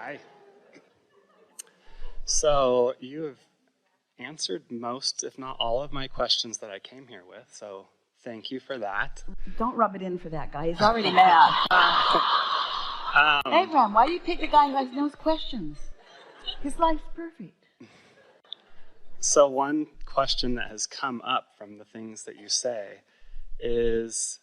Hi. So you have answered most, if not all, of my questions that I came here with, so thank you for that. Don't rub it in for that guy. He's already mad. Abraham, why do you pick a guy who has no questions? His life's perfect. So one question that has come up from the things that you say is,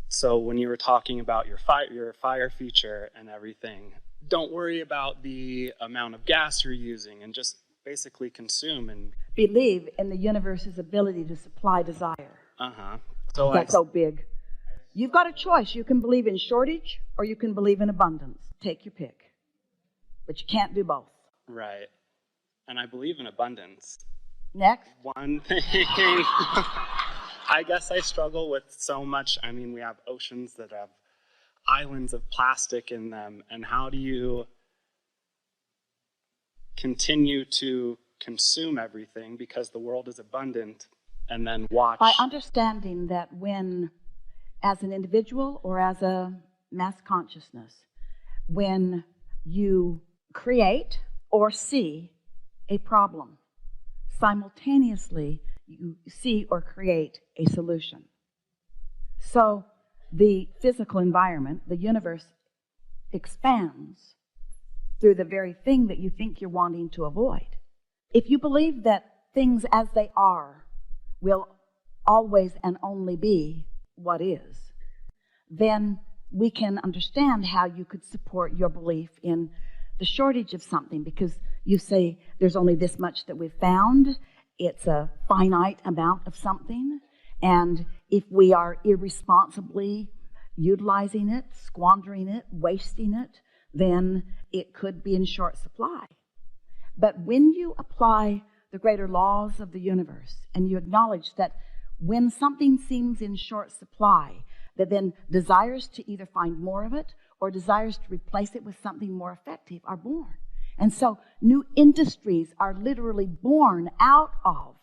so when you were talking about your fire feature and everything, don't worry about the amount of gas you're using and just basically consume and believe in the universe's ability to supply desire. So that's so big. You've got a choice. You can believe in shortage or you can believe in abundance. Take your pick. But you can't do both. Right. And I believe in abundance. Next. One thing I guess I struggle with so much. I mean, we have oceans that have islands of plastic in them, and how do you continue to consume everything because the world is abundant and then watch? By understanding that when, as an individual or as a mass consciousness, when you create or see a problem, simultaneously you see or create a solution. So the physical environment, the universe, expands through the very thing that you think you're wanting to avoid. If you believe that things as they are will always and only be what is, then we can understand how you could support your belief in the shortage of something, because you say there's only this much that we've found. It's a finite amount of something. And if we are irresponsibly utilizing it, squandering it, wasting it, then it could be in short supply. But when you apply the greater laws of the universe and you acknowledge that when something seems in short supply, that then desires to either find more of it or desires to replace it with something more effective are born. And so new industries are literally born out of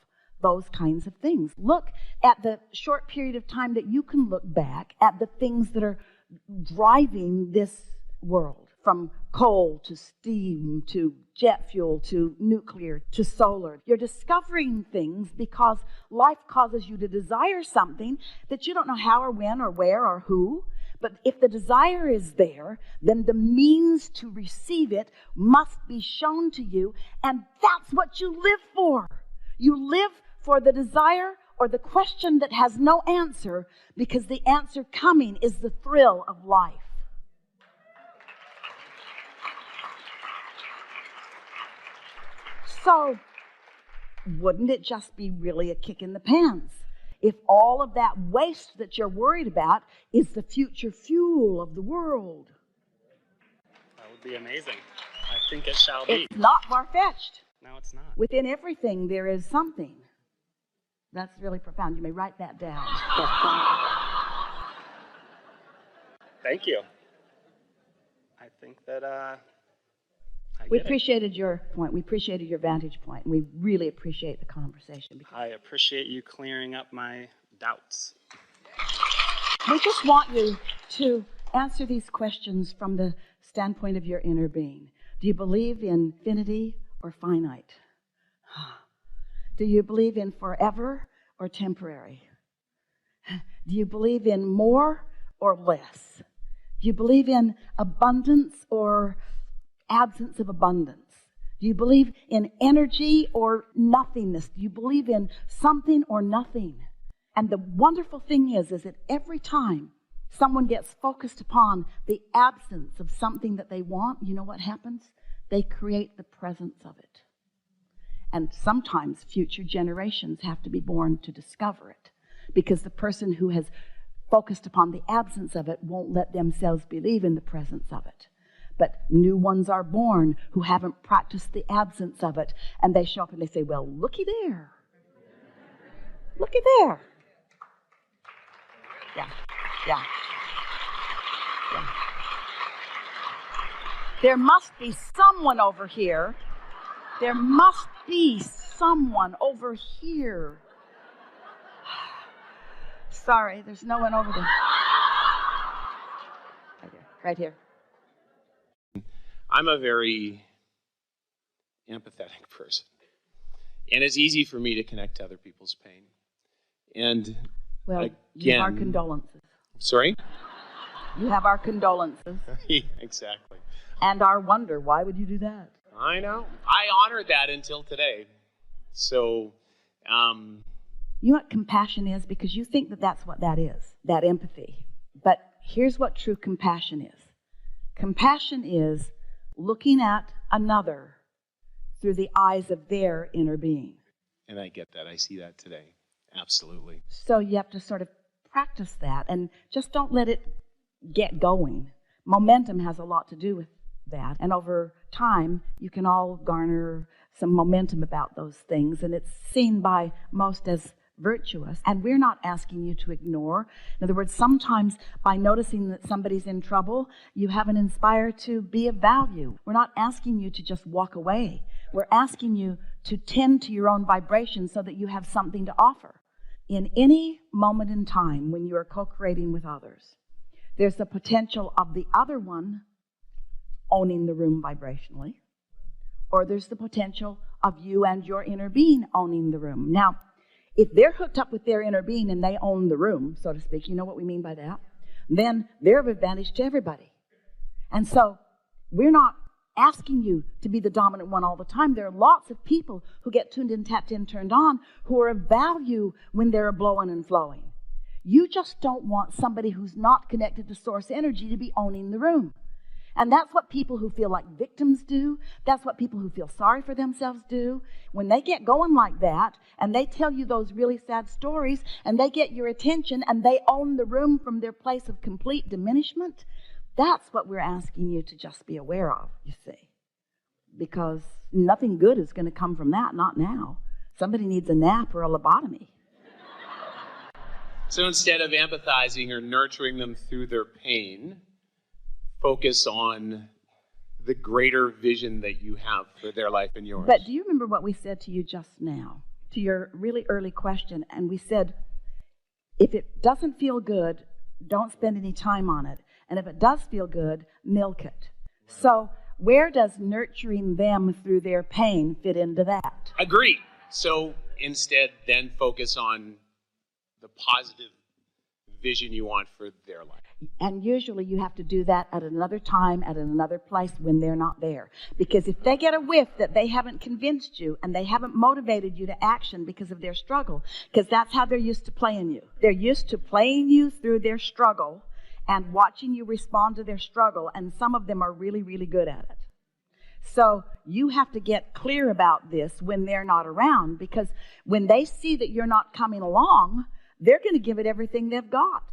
those kinds of things. Look at the short period of time that you can look back at the things that are driving this world, from coal to steam to jet fuel to nuclear to solar. You're discovering things because life causes you to desire something that you don't know how or when or where or who. But if the desire is there, then the means to receive it must be shown to you, and that's what you live for. You live for the desire or the question that has no answer, because the answer coming is the thrill of life. So, wouldn't it just be really a kick in the pants if all of that waste that you're worried about is the future fuel of the world? That would be amazing. I think it shall be. It's not far-fetched. No, it's not. Within everything, there is something. That's really profound. You may write that down. Thank you. I think that we appreciated your point. We appreciated your vantage point. We really appreciate the conversation. I appreciate you clearing up my doubts. We just want you to answer these questions from the standpoint of your inner being. Do you believe in infinity or finite? Do you believe in forever or temporary? Do you believe in more or less? Do you believe in abundance or absence of abundance? Do you believe in energy or nothingness? Do you believe in something or nothing? And the wonderful thing is that every time someone gets focused upon the absence of something that they want, you know what happens? They create the presence of it. And sometimes future generations have to be born to discover it, because the person who has focused upon the absence of it won't let themselves believe in the presence of it. But new ones are born who haven't practiced the absence of it, and they show up and they say, well, looky there. Looky there. Yeah. There must be someone over here. There must be someone over here. Sorry, there's no one over there. Right here. I'm a very empathetic person. And it's easy for me to connect to other people's pain. And Well, again, you have our condolences. Sorry? You have our condolences. Exactly. And our wonder, why would you do that? I know. I honored that until today. So, You know what compassion is? Because you think that that's what that is, that empathy. But here's what true compassion is. Compassion is looking at another through the eyes of their inner being. and I get that. I see that today. Absolutely. So you have to sort of practice that and just don't let it get going. Momentum has a lot to do with that. And over time, you can all garner some momentum about those things. And it's seen by most as virtuous. And we're not asking you to ignore. In other words, sometimes by noticing that somebody's in trouble, you have an inspire to be of value. We're not asking you to just walk away. We're asking you to tend to your own vibration so that you have something to offer. In any moment in time when you are co-creating with others, there's the potential of the other one owning the room vibrationally, or there's the potential of you and your inner being owning the room. Now, if they're hooked up with their inner being and they own the room, so to speak, you know what we mean by that? Then they're of advantage to everybody. And so we're not asking you to be the dominant one all the time. There are lots of people who get tuned in, tapped in, turned on, who are of value when they're blowing and flowing. You just don't want somebody who's not connected to source energy to be owning the room. And that's what people who feel like victims do. That's what people who feel sorry for themselves do. When they get going like that, and they tell you those really sad stories, and they get your attention, and they own the room from their place of complete diminishment, that's what we're asking you to just be aware of, you see. Because nothing good is going to come from that, not now. Somebody needs a nap or a lobotomy. So instead of empathizing or nurturing them through their pain, focus on the greater vision that you have for their life and yours. But do you remember what we said to you just now, to your really early question? And we said, if it doesn't feel good, don't spend any time on it. And if it does feel good, milk it. So where does nurturing them through their pain fit into that? Agreed. So instead, then focus on the positive vision you want for their life. And usually you have to do that at another time, at another place when they're not there. Because if they get a whiff that they haven't convinced you and they haven't motivated you to action because of their struggle, because that's how they're used to playing you. They're used to playing you through their struggle and watching you respond to their struggle, and some of them are really, really good at it. So you have to get clear about this when they're not around, because when they see that you're not coming along, they're going to give it everything they've got.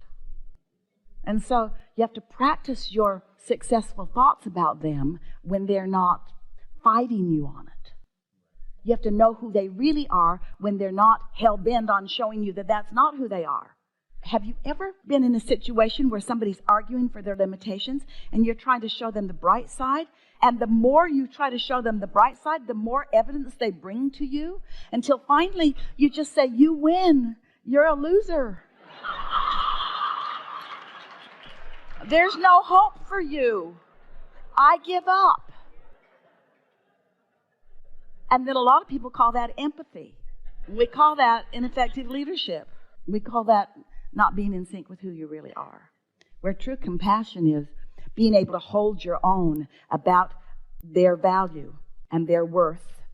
And so you have to practice your successful thoughts about them when they're not fighting you on it. You have to know who they really are when they're not hell-bent on showing you that that's not who they are. Have you ever been in a situation where somebody's arguing for their limitations and you're trying to show them the bright side? And the more you try to show them the bright side, the more evidence they bring to you, until finally you just say, you win. You're a loser. There's no hope for you. I give up. And then a lot of people call that empathy. We call that ineffective leadership. We call that not being in sync with who you really are. Where true compassion is being able to hold your own about their value and their worth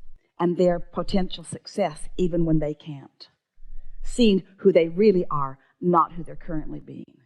and their potential success even when they can't. Seeing who they really are, not who they're currently being.